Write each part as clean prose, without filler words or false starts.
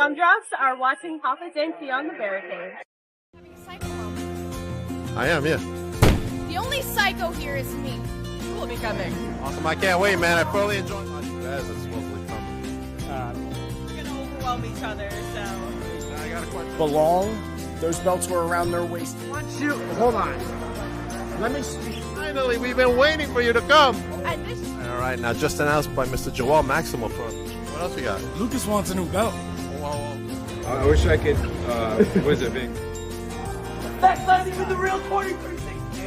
gumdrops are watching Papa Dank on the Barricade. I am, yeah. The only psycho here is me. Who will be coming? Awesome. I can't wait, man. I thoroughly enjoy watching Baz that's supposedly coming. We're gonna overwhelm each other, so. I got a question. Belong. Those belts were around their waist. Hold on. Let me speak. Finally, we've been waiting for you to come. All right, now just announced by Mr. Joel Maximo. What else we got? Lucas wants a new belt. Whoa. I wish I could, what is it, Bing? That's not even the real 4360.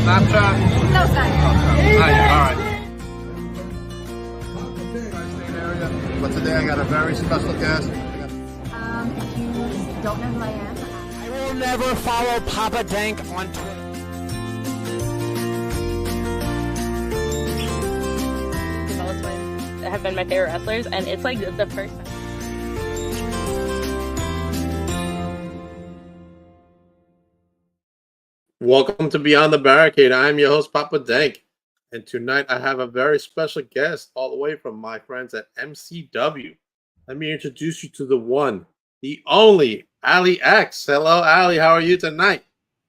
Snapchat? No psycho. All right. But today I got a very special guest. If you don't know who I am, I will never follow Papa Dank on Twitter. Have been my favorite wrestlers, and it's like the first time. Welcome to Beyond the Barricade. I'm your host, Papa Dank. And tonight I have a very special guest all the way from my friends at MCW. Let me introduce you to the one, the only, Ali X. Hello, Ali. How are you tonight?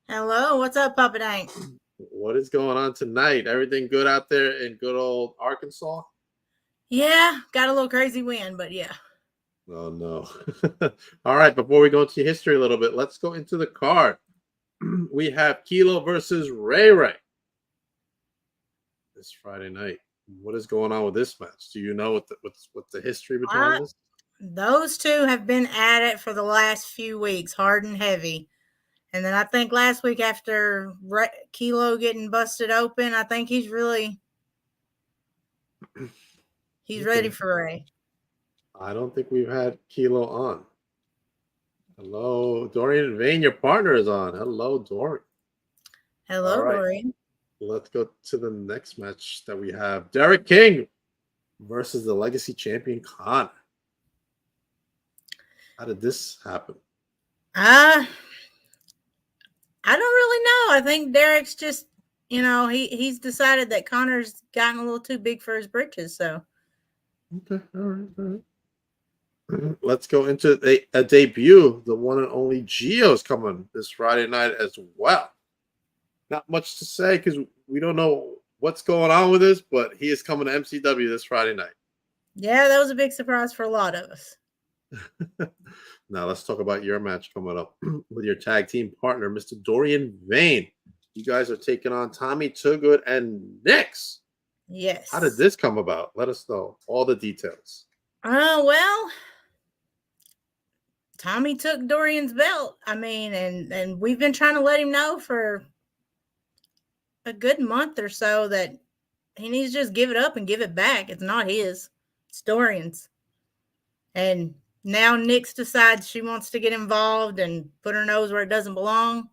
Hello, what's up, Papa Dank? What is going on tonight? Everything good out there in good old Arkansas? Yeah, got a little crazy wind, but yeah. Oh, no. All right, before we go into history a little bit, let's go into the card. We have Kilo versus Ray Ray this Friday night. What is going on with this match? Do you know what's the history behind this? Those two have been at it for the last few weeks, hard and heavy. And then I think last week after Kilo getting busted open, I think he's ready for Ray. I don't think we've had Kilo on. Hello, Dorian Vane, your partner is on. Hello, Dorian. Hello, All right. Dorian. Let's go to the next match that we have. Derek King versus the Legacy Champion Khan. How did this happen? I don't really know. I think Derek's just, he's decided that Connor's gotten a little too big for his britches, so. Okay, all right. Let's go into a debut. The one and only Gio's coming this Friday night as well. Not much to say because we don't know what's going on with this, but he is coming to MCW this Friday night. Yeah, that was a big surprise for a lot of us. Now let's talk about your match coming up with your tag team partner, Mr. Dorian Vane. You guys are taking on Tommy Toogood and Nix. Yes. How did this come about? Let us know all the details. Well, Tommy took Dorian's belt. I mean, and we've been trying to let him know for a good month or so that he needs to just give it up and give it back. It's not his. It's Dorian's. And now Nix decides she wants to get involved and put her nose where it doesn't belong.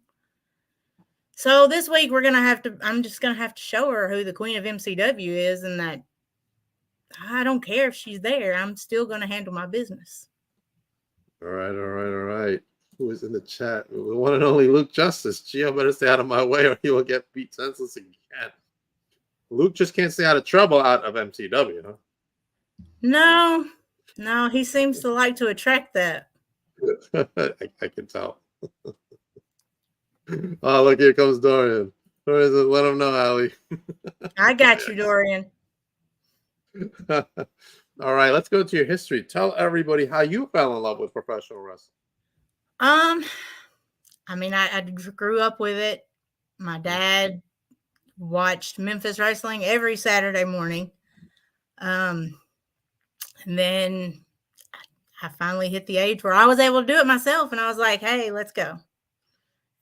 So this week I'm just going to have to show her who the queen of MCW is and that I don't care if she's there. I'm still going to handle my business. All right. Who is in the chat? The one and only Luke Justice. Gio better stay out of my way or he will get beat senseless again. Luke just can't stay out of trouble out of MCW, huh? No, he seems to like to attract that. I can tell. Oh, look, here comes Dorian. Dorian, let him know, Ali. I got you, Dorian. All right, let's go to your history. Tell everybody how you fell in love with professional wrestling. I mean, I grew up with it. My dad watched Memphis wrestling every Saturday morning. And then I finally hit the age where I was able to do it myself. And I was like, hey, let's go.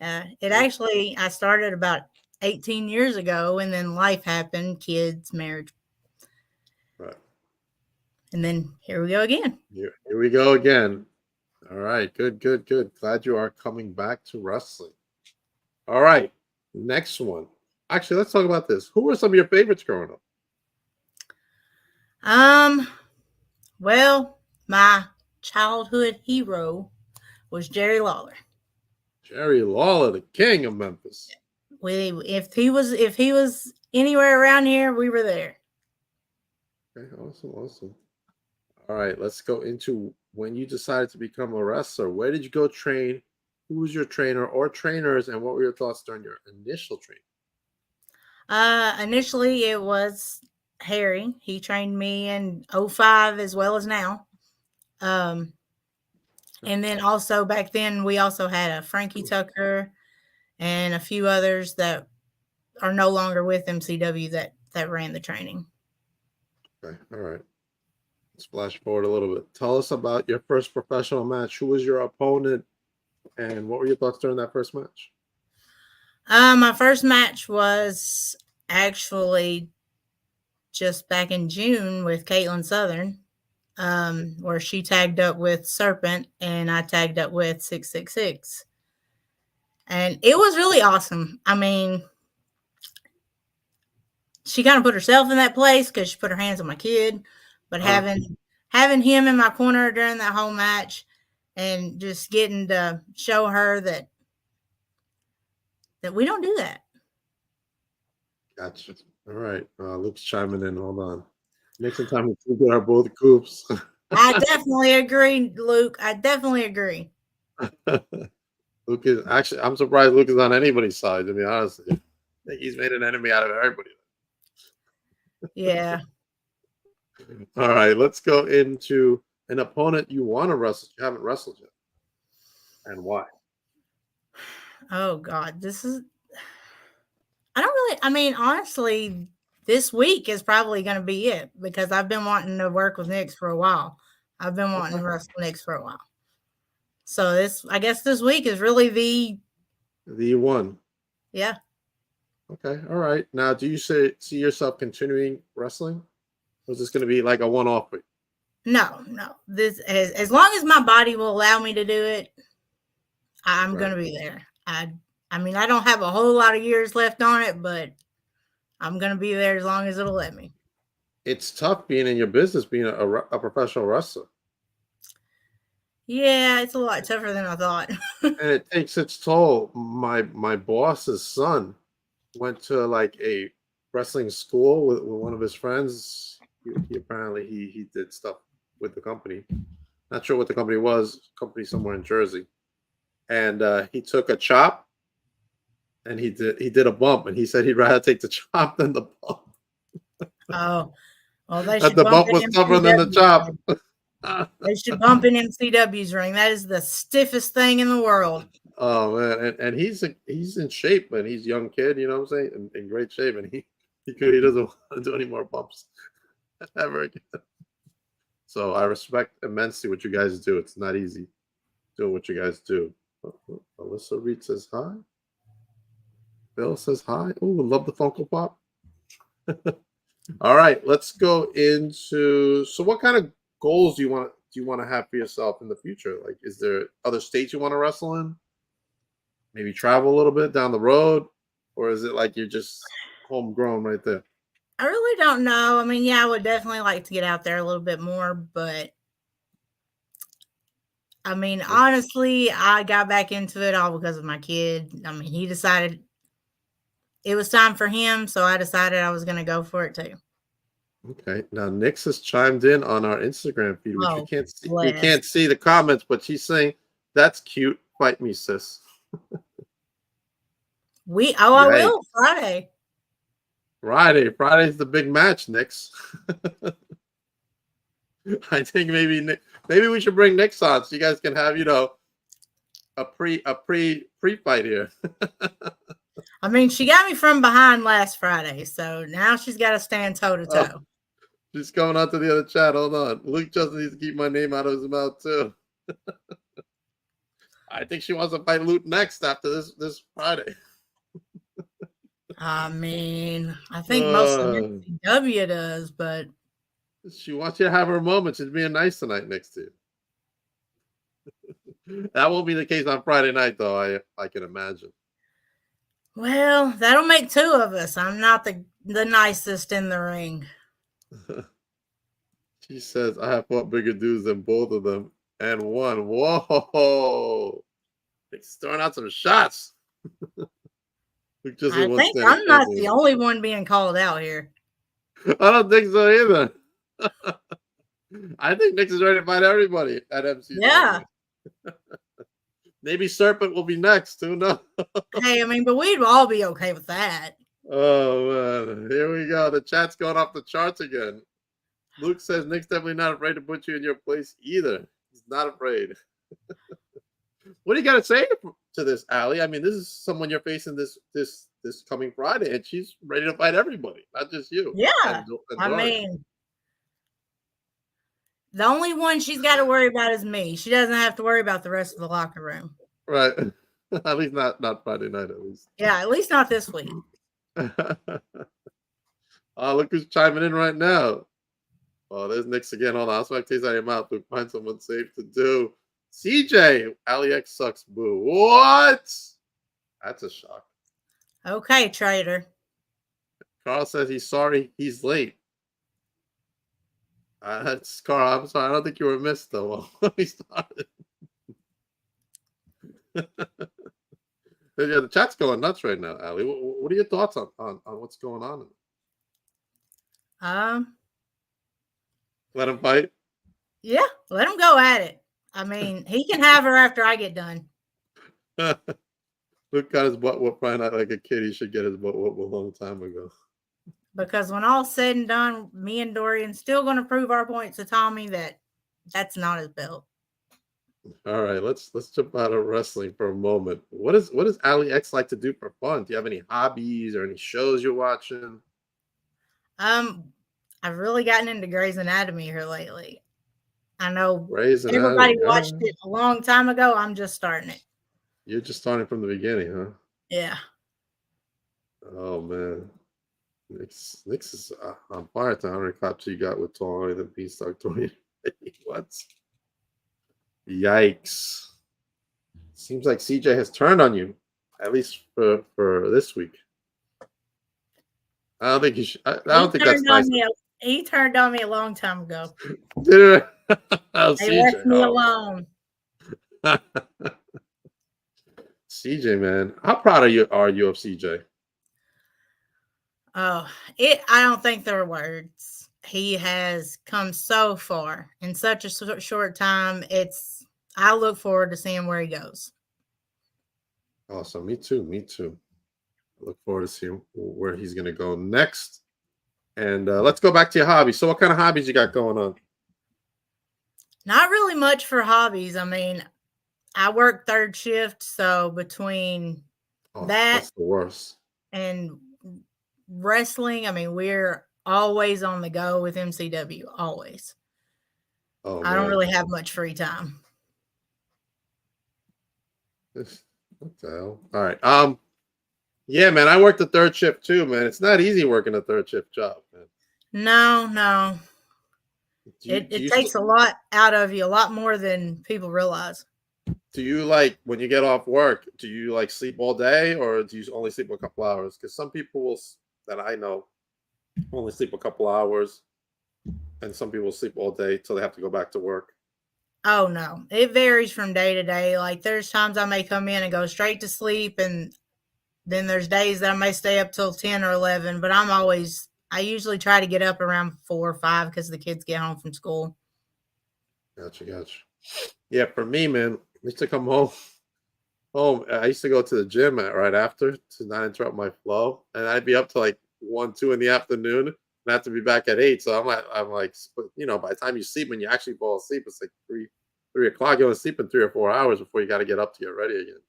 I started about 18 years ago, and then life happened, kids, marriage. Right. And then here we go again. Here we go again. All right, good. Glad you are coming back to wrestling. All right, next one. Actually, let's talk about this. Who were some of your favorites growing up? Well, my childhood hero was Jerry Lawler. Jerry Lawler, the king of Memphis. If he was anywhere around here, we were there. Okay, awesome. All right, let's go into when you decided to become a wrestler. Where did you go train? Who was your trainer or trainers, and what were your thoughts during your initial training? Initially it was Harry. He trained me in '05 as well as now. Um, and then also back then we also had a Frankie Tucker and a few others that are no longer with MCW that ran the training. Okay, all right. Splash forward a little bit. Tell us about your first professional match. Who was your opponent, and what were your thoughts during that first match? My first match was actually just back in June with Caitlin Southern, where she tagged up with Serpent and I tagged up with 666. And it was really awesome. I mean, she kind of put herself in that place because she put her hands on my kid, but having him in my corner during that whole match and just getting to show her that we don't do that. Gotcha. All right. Luke's chiming in. Hold on. Make some time to get our both groups. I definitely agree, Luke. I definitely agree. Luke is actually, I'm surprised Luke is on anybody's side, to be honest with you. I think he's made an enemy out of everybody. Yeah. All right. Let's go into an opponent you want to wrestle. You haven't wrestled yet. And why? Oh, God. I mean, honestly, this week is probably going to be it because I've been wanting to work with Nix for a while. I've been wanting to wrestle Nix for a while. So I guess this week is really the one. Yeah. Okay. All right. Now, do you see yourself continuing wrestling? Or is this going to be like a one-off week? No. This as long as my body will allow me to do it, I'm going to be there. I mean, I don't have a whole lot of years left on it, but I'm going to be there as long as it'll let me. It's tough being in your business, being a professional wrestler. Yeah, it's a lot tougher than I thought. And it takes its toll. My boss's son went to like a wrestling school with one of his friends. He apparently he did stuff with the company. Not sure what the company was. Company somewhere in Jersey. And he took a chop, and he did a bump, and he said he'd rather take the chop than the bump. Oh, well, The bump was tougher than the chop. They should bump in MCW's ring. That is the stiffest thing in the world. Oh man, and he's in shape, and he's a young kid. You know what I'm saying? In great shape, and he doesn't want to do any more bumps ever again. So I respect immensely what you guys do. It's not easy doing what you guys do. Alyssa Reed says hi. Bill says hi. Oh, love the Funko Pop. All right, let's go into. So, what kind of goals do you want to have for yourself in the future? Like, is there other states you want to wrestle in? Maybe travel a little bit down the road, or is it like you're just homegrown right there? I really don't know. I mean, yeah, I would definitely like to get out there a little bit more, but I mean, honestly, I got back into it all because of my kid. I mean, he decided it was time for him, so I decided I was going to go for it too. Okay. Now, Nix has chimed in on our Instagram feed, which we can't see. Bless. We can't see the comments, but she's saying, "That's cute. Fight me, sis." I will Friday. Friday's the big match, Nix. I think maybe we should bring Nix on so you guys can have a pre-fight here. I mean, she got me from behind last Friday, so now she's got to stand toe to toe. She's coming on to the other chat. Hold on, Luke just needs to keep my name out of his mouth too. I think she wants to fight Luke next after this Friday. I mean, I think most of MCW does, but she wants you to have her moment. She's being nice tonight next to you. That won't be the case on Friday night, though. I can imagine. Well, that'll make two of us. I'm not the nicest in the ring. She says, "I have fought bigger dudes than both of them and won." Whoa! It's throwing out some shots. I think I'm not the only one being called out here. I don't think so either. I think Nick's is ready to fight everybody at MCW. Yeah. Maybe Serpent will be next. Who knows? Hey, I mean, but we'd all be okay with that. Oh man, here we go. The chat's going off the charts again. Luke says Nick's definitely not afraid to put you in your place either. He's not afraid. What do you got to say to this, Allie? I mean, this is someone you're facing this coming Friday, and she's ready to fight everybody, not just you. Yeah. And I Dorian. mean, the only one she's got to worry about is me. She doesn't have to worry about the rest of the locker room. Right. At least not Friday night, at least. Yeah, at least not this week. Oh, look who's chiming in right now. Oh, there's Nick's again. Hold on. I'll smack taste out of your mouth. Luke, find someone safe to do. CJ, Ali X sucks, boo. What? That's a shock. Okay, traitor. Carl says he's sorry he's late. That's Carl. I'm sorry. I don't think you were missed, though. We started. Yeah, the chat's going nuts right now, Ali. What are your thoughts on what's going on? Let him fight. Yeah, let him go at it. I mean, he can have her after I get done. Luke got his butt whooped probably not like a kid. He should get his butt whooped a long time ago. Because when all's said and done, me and Dorian still going to prove our point to Tommy that that's not his belt. All right, let's jump out of wrestling for a moment. What does Ali X like to do for fun? Do you have any hobbies or any shows you're watching? I've really gotten into Grey's Anatomy here lately. I know Grey's everybody Anatomy. watched it a long time ago. I'm just starting it. You're just starting from the beginning, huh? Yeah. Oh man, Nick's is on fire. To how many claps you got with Tori the Beanstalk Tori? What? Yikes! Seems like CJ has turned on you, at least for this week. I don't think you should. I don't think that's nice. He turned on me a long time ago. Did it? They left me alone. CJ, man, how proud are you of CJ? Oh, I don't think there are words. He has come so far in such a short time. I look forward to seeing where he goes. Awesome. Me too. I look forward to seeing where he's going to go next. And let's go back to your hobbies. So what kind of hobbies you got going on? Not really much for hobbies. I mean, I work third shift, so between that's the worst. And wrestling, I mean, we're always on the go with MCW, always. Oh, I don't really have much free time. What the hell? All right. Yeah, man, I work the third shift too, man. It's not easy working a third shift job, man. No. It takes a lot out of you, a lot more than people realize. Do you when you get off work, do you sleep all day or do you only sleep a couple hours? Because some people that I know only sleep a couple hours and some people sleep all day till they have to go back to work. Oh, no. It varies from day to day. Like, there's times I may come in and go straight to sleep, and then there's days that I may stay up till 10 or 11, but I usually try to get up around 4 or 5 because the kids get home from school. Gotcha. Yeah, for me, man, I used to come home. I used to go to the gym right after to not interrupt my flow, and I'd be up to 1, 2 in the afternoon, and I have to be back at 8. So I'm like, by the time you sleep, when you actually fall asleep, it's 3 o'clock. You want to sleep in 3 or 4 hours before you got to get up to get ready again.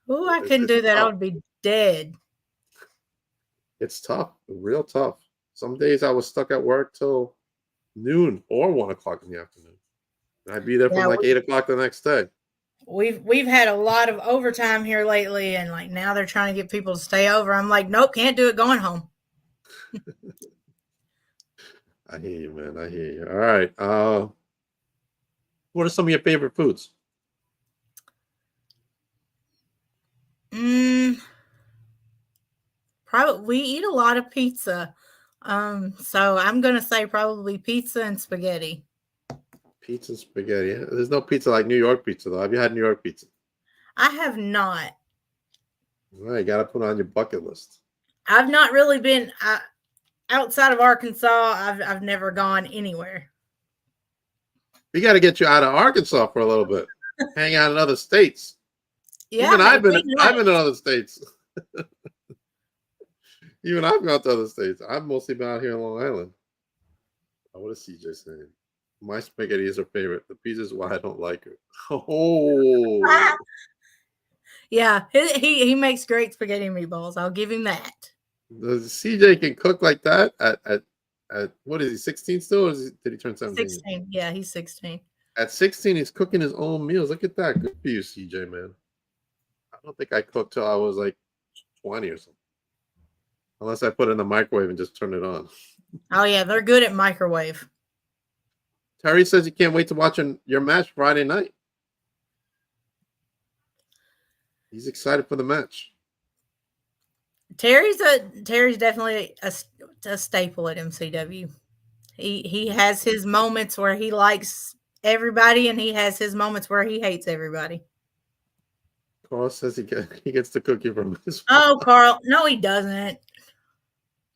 Oh, I couldn't do that. Tough. I would be dead. It's tough, real tough. Some days I was stuck at work till noon or 1 o'clock in the afternoon. And I'd be there from 8 o'clock the next day. We've had a lot of overtime here lately, and now they're trying to get people to stay over. I'm like, nope, can't do it. Going home. I hear you, man. I hear you. All right. What are some of your favorite foods? Probably we eat a lot of pizza. So I'm gonna say probably pizza and spaghetti. Pizza and spaghetti. There's no pizza like New York pizza, though. Have you had New York pizza? I have not. Well, you got to put it on your bucket list. I've not really been outside of Arkansas. I've never gone anywhere. We got to get you out of Arkansas for a little bit. Hang out in other states. Yeah, Even I've been it'd be I've been in nice. other states. Even I've gone to other states. I've mostly been out here in Long Island. Oh, what is CJ saying? My spaghetti is her favorite. The pizza is why I don't like her. Oh, Yeah, he makes great spaghetti and meatballs. I'll give him that. CJ can cook like that at what is he, 16 still, or did he turn 17? 16. Yeah, he's 16. At 16, he's cooking his own meals. Look at that. Good for you, CJ, man. I don't think I cooked till I was like 20 or something. Unless I put it in the microwave and just turn it on. Oh yeah, they're good at microwave. Terry says he can't wait to watch your match Friday night. He's excited for the match. Terry's definitely a staple at MCW. He has his moments where he likes everybody, and he has his moments where he hates everybody. Carl says he gets the cookie from his Oh, Carl, no, he doesn't.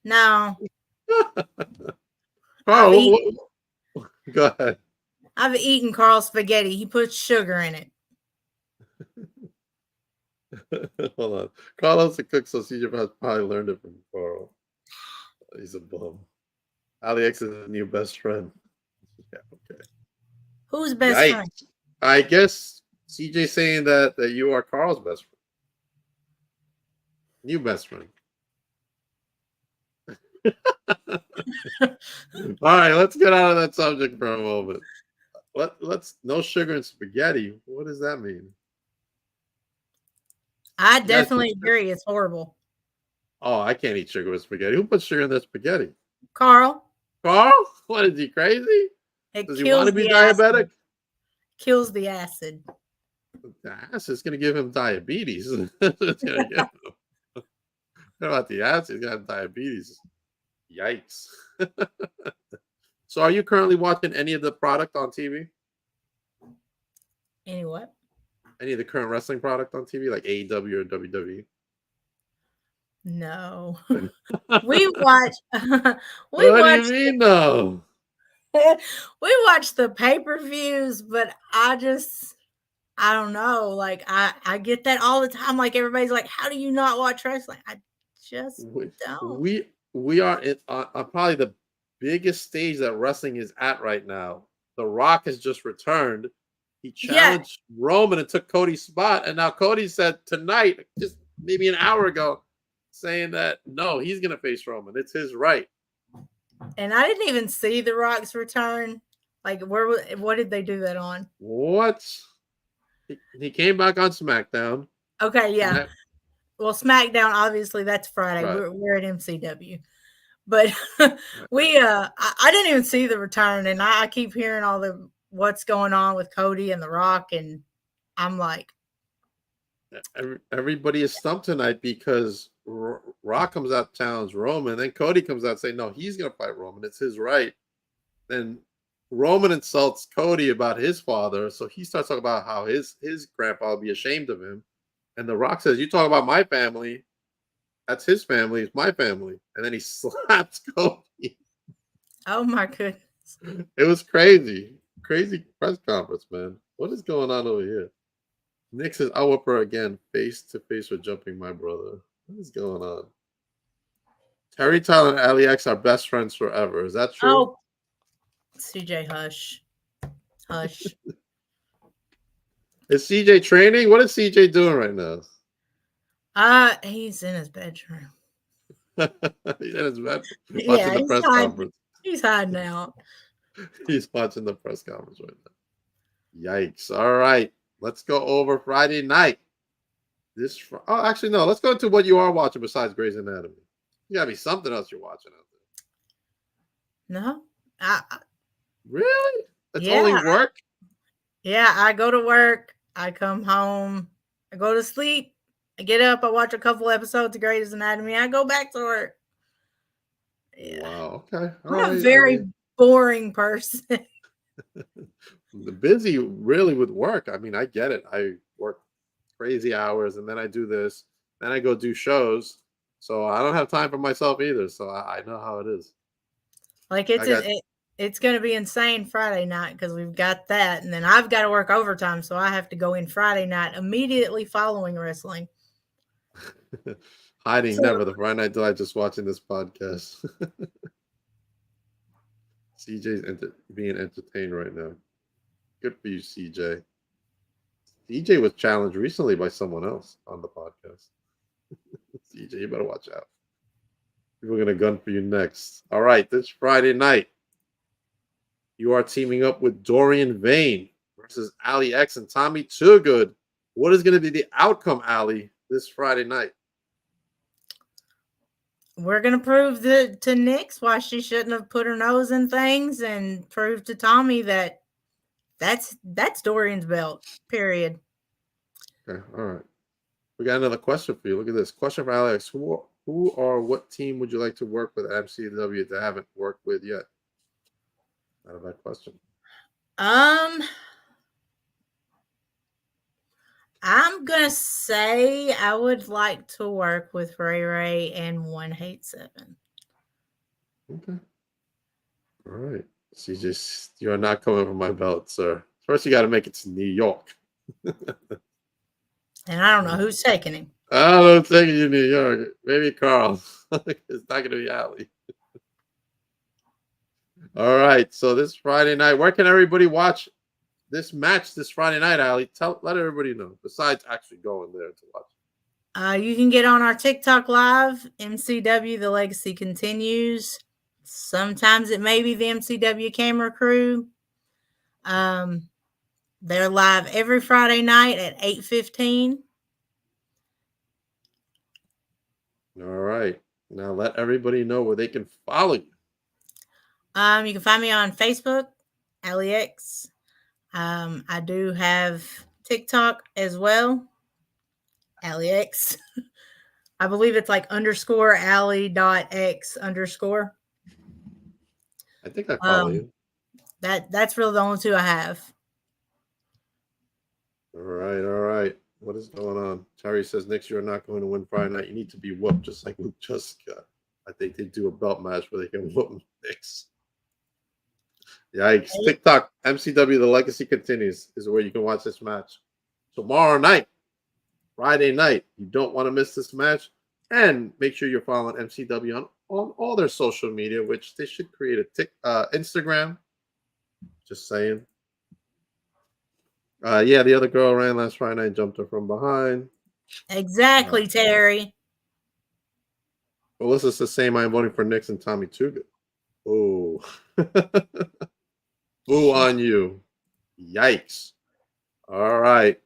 No, Carl, go ahead. I've eaten Carl's spaghetti. He puts sugar in it. Hold on. Carl loves to cook, so CJ has probably learned it from Carl. He's a bum. Alex is his new best friend. Yeah, okay. Who's best Yikes. friend? I guess CJ saying that you are Carl's best friend. New best friend. All right, let's get out of that subject for a moment. Let's no sugar in spaghetti. What does that mean? I definitely agree. It's horrible. Oh, I can't eat sugar with spaghetti. Who puts sugar in their spaghetti? Carl. Carl? What is he, crazy? Does he want to be diabetic? Acid. Kills the acid. The acid's going to give him diabetes. It's gonna give him. What about the acid? He's going to have diabetes. Yikes. So are you currently watching any of the product on TV? Any what? Any of the current wrestling product on TV, like AEW or WWE? No. We watch. What do you mean, no? We watch the pay-per-views, but I don't know. Like I get that all the time. Like everybody's like, "How do you not watch wrestling?" I just don't. We are on probably the biggest stage that wrestling is at right now. The Rock has just returned. He challenged Roman and took Cody's spot, and now Cody said tonight, just maybe an hour ago, saying that no, he's going to face Roman. It's his right. And I didn't even see The Rock's return. Like, what did they do that on? What? He came back on SmackDown. Okay, yeah. Well, SmackDown, obviously, that's Friday. Right. We're at MCW. But I didn't even see the return, and I keep hearing all the what's going on with Cody and The Rock, and I'm like, everybody is stumped tonight because Rock comes out challenge Roman, then Cody comes out saying no, he's gonna fight Roman. It's his right. Then Roman insults Cody about his father, so he starts talking about how his grandpa will be ashamed of him, and The Rock says, "You talk about my family. That's his family. It's my family." And then he slaps Cody. oh my goodness. It was crazy. Crazy press conference, man. What is going on over here? Nick says, I'll whip her again, face to face with jumping my brother. What is going on? Terry, Tyler, and Ali X are best friends forever. Is that true? Oh, CJ, hush. Hush. Is CJ training? What is CJ doing right now? He's in his bedroom. He's in his bed watching the press conference. He's hiding out. He's watching the press conference right now. Yikes. All right. Let's go over Friday night. Actually, no. Let's go into what you are watching besides Grey's Anatomy. You gotta be something else you're watching out there. No. Really? It's only work? Yeah, I go to work. I come home. I go to sleep. I get up. I watch a couple episodes of Grey's Anatomy. I go back to work. Yeah. Wow. Okay. I'm a very boring person. Busy really with work. I mean, I get it. I work crazy hours and then I do this. Then I go do shows. So I don't have time for myself either. So I know how it is. Like it's going to be insane Friday night because we've got that. And then I've got to work overtime. So I have to go in Friday night immediately following wrestling. Hiding never. The Friday Night Delight just watching this podcast. CJ's being entertained right now. Good for you, CJ. CJ was challenged recently by someone else on the podcast. CJ, you better watch out. People are going to gun for you next. All right, this Friday night, you are teaming up with Dorian Vane versus Ali X and Tommy Toogood. What is going to be the outcome, Ali, this Friday night? We're going to prove to Nyx why she shouldn't have put her nose in things and prove to Tommy that that's Dorian's belt, period. Okay, all right. We got another question for you. Look at this. Question for Alex. Who or what team would you like to work with at MCW that haven't worked with yet? Not a bad question. I'm gonna say I would like to work with Ray Ray and 187. Okay. All right. You're not coming for my belt, sir. First, you got to make it to New York. And I don't know who's taking him. I'm taking you to New York. Maybe Carl. It's not going to be Ali. All right. So this Friday night, where can everybody watch this match this Friday night, Ali? Let everybody know, besides actually going there to watch. You can get on our TikTok live, MCW The Legacy Continues. Sometimes it may be the MCW camera crew. They're live every Friday night at 8:15. All right. Now let everybody know where they can follow you. You can find me on Facebook, AliX. I do have TikTok as well, AliX. I believe it's like _Ali.x_. I think I follow you. That's really the only two I have. All right. What is going on? Terry says, Nick, you're not going to win Friday night. You need to be whooped just like Luke just got. I think they do a belt match where they can whoop Nick's. Yikes. TikTok, MCW The Legacy Continues is where you can watch this match. Tomorrow night, Friday night. You don't want to miss this match. And make sure you're following MCW on all their social media, which they should create a Instagram. Just saying. Yeah, the other girl ran last Friday night and jumped her from behind. Exactly, Terry. Melissa's the same. I'm voting for Nix and Tommy Toogood. Oh. Boo on you. Yikes. All right.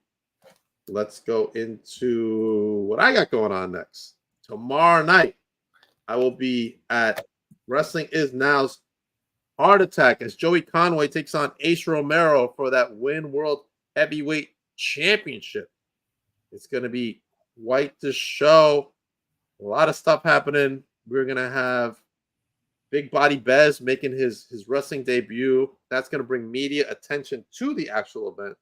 Let's go into what I got going on next. Tomorrow night, I will be at Wrestling Is Now's Heart Attack as Joey Conway takes on Ace Romero for that Win World Heavyweight Championship. It's going to be quite the show. A lot of stuff happening. We're going to have Big Body Bez making his wrestling debut. That's going to bring media attention to the actual event.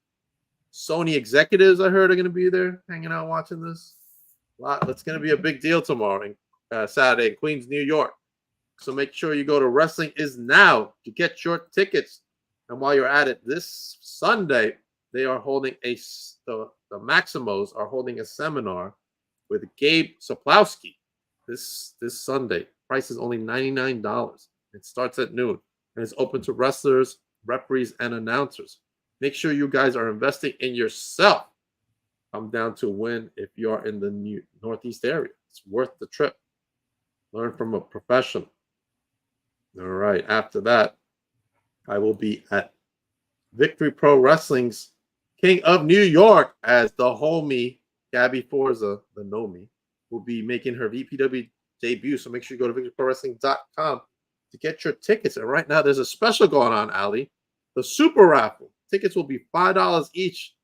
Sony executives, I heard, are going to be there hanging out watching this. It's going to be a big deal tomorrow, Saturday in Queens, New York. So make sure you go to Wrestling Is Now to get your tickets. And while you're at it, this Sunday, they are holding the Maximos are holding a seminar with Gabe Soplowski this Sunday. Price is only $99. It starts at noon and it's open to wrestlers, referees, and announcers. Make sure you guys are investing in yourself. Come down to win if you are in the Northeast area. It's worth the trip. Learn from a professional. All right. After that, I will be at Victory Pro Wrestling's King of New York as the homie Gabby Forza, the Nomi, will be making her VPW debut. So make sure you go to victoryprowrestling.com to get your tickets. And right now, there's a special going on, Ali. The Super Raffle. Tickets will be $5 each.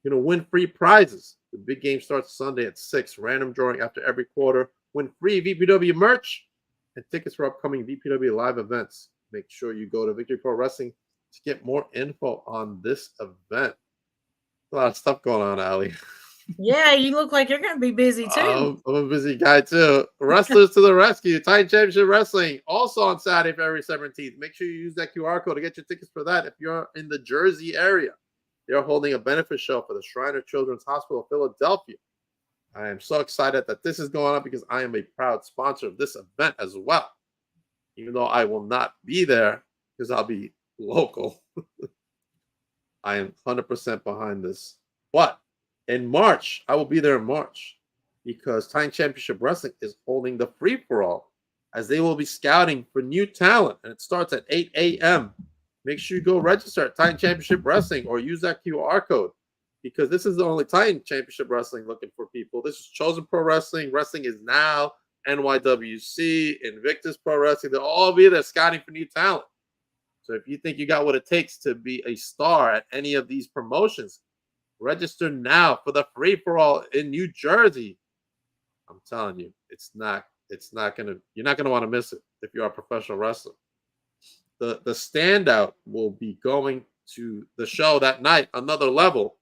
You're going to win free prizes. The big game starts Sunday at 6. Random drawing after every quarter. Win free VPW merch and tickets for upcoming VPW live events. Make sure you go to Victory Pro Wrestling to get more info on this event. A lot of stuff going on, Ali. Yeah, you look like you're gonna be busy too. I'm a busy guy too. Wrestlers to the rescue. Titan Championship Wrestling also on Saturday, February 17th. Make sure you use that QR code to get your tickets for that. If you're in the Jersey area, they're holding a benefit show for the Shriner Children's Hospital of Philadelphia. I am so excited that this is going on because I am a proud sponsor of this event as well. Even though I will not be there because I'll be local, I am 100% behind this. But in March, I will be there in March because Titan Championship Wrestling is holding the free-for-all as they will be scouting for new talent. And it starts at 8 a.m. Make sure you go register at Titan Championship Wrestling or use that QR code because this is the only Titan Championship Wrestling looking for people. This is Chosen Pro Wrestling. Wrestling is Now, NYWC, Invictus Pro Wrestling. They'll all be there scouting for new talent. So if you think you got what it takes to be a star at any of these promotions, register now for the free-for-all in New Jersey. I'm telling you, you're not gonna want to miss it if you're a professional wrestler. The standout will be going to the show that night, another level,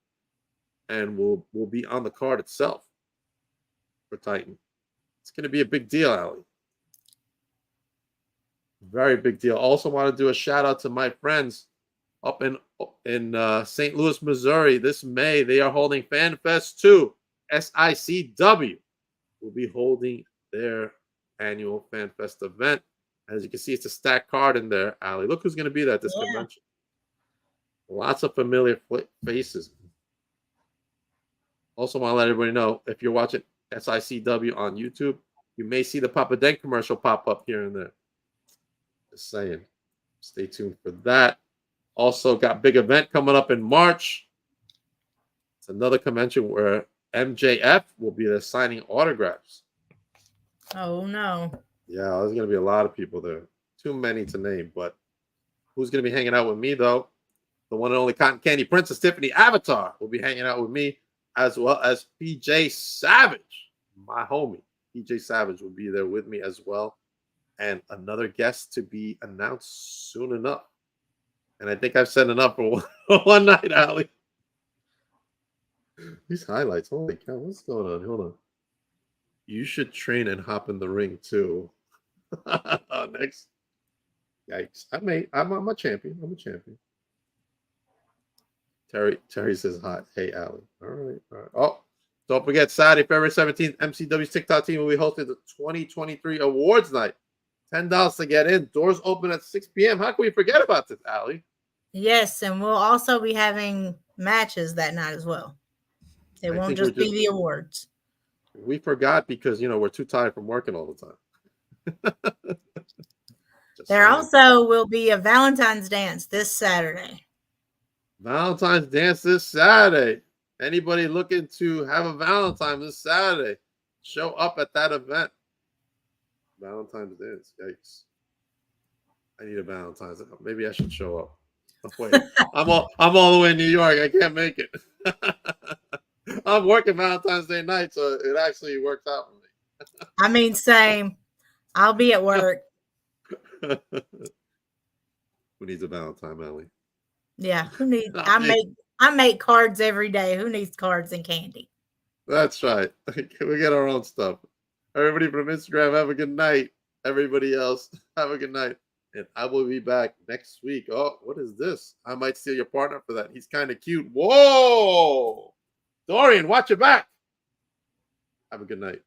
and will be on the card itself for Titan. It's gonna be a big deal, Allie. Very big deal. Also want to do a shout out to my friends up in St. Louis, Missouri. This May, they are holding FanFest 2. SICW will be holding their annual FanFest event. As you can see, it's a stacked card in there, Allie. Look who's going to be there at this convention. Lots of familiar faces. Also want to let everybody know, if you're watching SICW on YouTube, you may see the Papa Denk commercial pop up here and there. Just saying. Stay tuned for that. Also got big event coming up in March. It's another convention where MJF will be there signing autographs. Oh no. Yeah, there's going to be a lot of people there. Too many to name, but who's going to be hanging out with me though? The one and only Cotton Candy Princess Tiffany Avatar will be hanging out with me, as well as PJ Savage, my homie. PJ Savage will be there with me as well. And another guest to be announced soon enough. And I think I've said enough for one night, Allie. These highlights, holy cow, what's going on? Hold on. You should train and hop in the ring too. Next. Yikes. I'm a champion. I'm a champion. Terry says hi. Hey, Allie. All right. Oh, don't forget, Saturday, February 17th, MCW's TikTok team will be hosting the 2023 Awards Night. $10 to get in. Doors open at 6 p.m. How can we forget about this, Allie? Yes, and we'll also be having matches that night as well. It won't just be the awards. We forgot because, we're too tired from working all the time. There also will be a Valentine's dance this Saturday. Valentine's dance this Saturday. Anybody looking to have a Valentine this Saturday, show up at that event. Valentine's dance. Yikes. I need a Valentine's. Maybe I should show up. Oh, wait. I'm all the way in New York. I can't make it. I'm working Valentine's Day night, so it actually works out for me. I mean, same. I'll be at work. Who needs a Valentine, Ellie? Yeah, who needs? I make cards every day. Who needs cards and candy? That's right. We get our own stuff. Everybody from Instagram, have a good night. Everybody else, have a good night. And I will be back next week. Oh, what is this? I might steal your partner for that. He's kind of cute. Whoa! Dorian, watch your back. Have a good night.